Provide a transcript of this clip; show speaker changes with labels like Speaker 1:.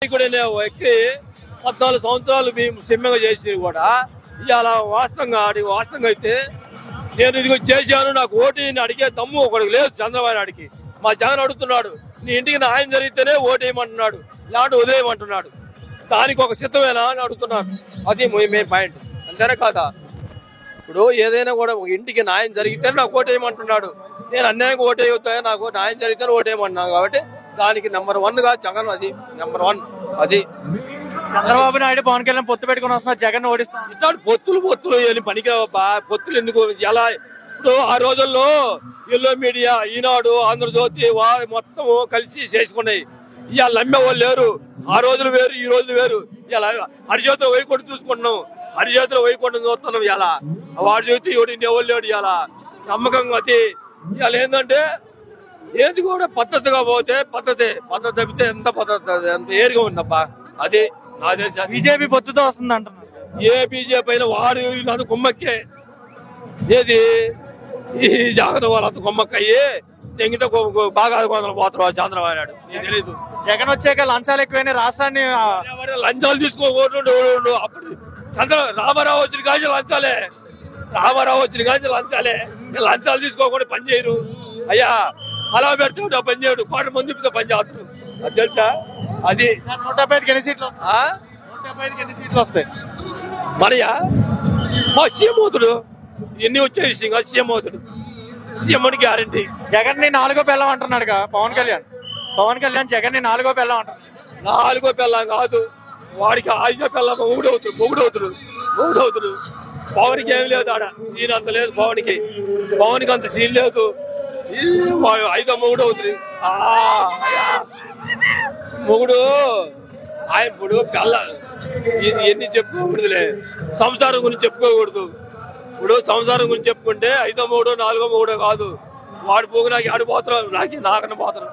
Speaker 1: ఎక్కి 14 సంవత్సరాలు మేము సిమ్మంగా చేసి కూడా ఇవాళ వాస్తవంగా అయితే నేను ఇది చేశాను నాకు ఓటు అడిగే దమ్ము ఒకడికి లేదు చంద్రబాబు నాయుడికి. మా జగన్ అడుగుతున్నాడు నీ ఇంటికి న్యాయం జరిగితేనే ఓటేయమంటున్నాడు, లేదంటే వదిలేయమంటున్నాడు. దానికి ఒక సిద్ధమేనా అని అడుగుతున్నాను. అది మెయిన్ పాయింట్, అంతేనా కాదా? ఇప్పుడు ఏదైనా కూడా ఒక ఇంటికి న్యాయం జరిగితేనే నాకు ఓటేయమంటున్నాడు. నేను అన్యాయంగా ఓటేయొద్దా, నాకు న్యాయం జరిగితేనే ఓటేయమంటున్నాను. కాబట్టి దానికి నెంబర్ 1 గా జగన్, అది నెంబర్ 1. అది
Speaker 2: చంద్రబాబు నాయుడు పవన్ కళ్యాణ్ పొత్తు పెట్టుకుని వస్తున్నారు, జగన్ ఓడిస్తాం.
Speaker 1: ఇట్లాంటి పొత్తులు అని పనికిరావబ్బా. పొత్తులు ఎందుకు? ఎలా ఇప్పుడు ఆ రోజుల్లో ఎల్లో మీడియా, ఈనాడు, ఆంధ్రజ్యోతి మొత్తం కలిసి చేసుకున్నాయి. ఇవాళ నమ్మేవాళ్ళు లేరు. ఆ రోజులు వేరు, ఈ రోజులు వేరు. ఇలా హరిచేతులు వైకుంఠం చూసుకుంటున్నాం, హరిచేతులు వైకుంఠం చూస్తున్నాం. ఇలా వాడు చూస్తే ఎవరు లేడు. ఇలా నమ్మకంగా అది ఇవాళ ఏంటంటే ఏది కూడా పద్ధతిగా పోతే పద్ధతి తప్పితే ఎంత పద్ధతి ఎంత ఏరుగా ఉందబ్బా. అది నా దేశం.
Speaker 2: బీజేపీ పొత్తుతో వస్తుంది అంటున్నారు.
Speaker 1: ఏ బీజేపీ అయినా వాడు వీళ్ళు కొమ్మక్కే. ఏది ఈ జగన్ వాళ్ళంత కొమ్మక్కయ్యి తెంగితే బాగా పోతారు చంద్రబాబు నాయుడు. నీకు తెలీదు.
Speaker 2: జగన్ వచ్చాక లంచాలు ఎక్కువైనా రాష్ట్రాన్ని
Speaker 1: లంచాలు తీసుకోకూడదు. అప్పుడు రామారావు వచ్చిన కాదు లంచాలే. రామారావు వచ్చిన కాదు లంచాలే. లంచాలు తీసుకోకుండా పని చేయరు అయ్యా. అలా పెడితే పని చేయడు. 1,000 మంది పని చేస్తారు. అది తెలుసా? అది
Speaker 2: 175 ఎన్ని సీట్లు? 175 ఎన్ని సీట్లు వస్తాయి
Speaker 1: మనయా? మా సీఎమవుతుడు ఎన్ని వచ్చాయి సీఎమవుతుడు. సీఎం అని గ్యారంటీ.
Speaker 2: జగన్ ని 4వ పెళ్ళం అంటున్నాడు పవన్ కళ్యాణ్ జగన్ ని 4వ పెళ్ళం అంటున్నాడు.
Speaker 1: 4వ పెళ్ళం కాదు, వాడికి 5వ పెళ్ళం మొగుడవుతుడు. పవన్కి ఏమి లేదు ఆడ సీన్ అంత లేదు. పవన్కి అంత సీన్ లేదు. 5వ మొగుడు అవుతుంది. మొగుడు ఇప్పుడు పెళ్ళ ఇది ఎన్ని చెప్పుకోకూడదులే. సంసారం గురించి చెప్పుకోకూడదు. ఇప్పుడు సంసారం గురించి చెప్పుకుంటే 5వ మొగుడు 4వ మొగుడు కాదు. వాడు పోగు నాకు ఆడిపోతారు, నాకన్నా పోతారు.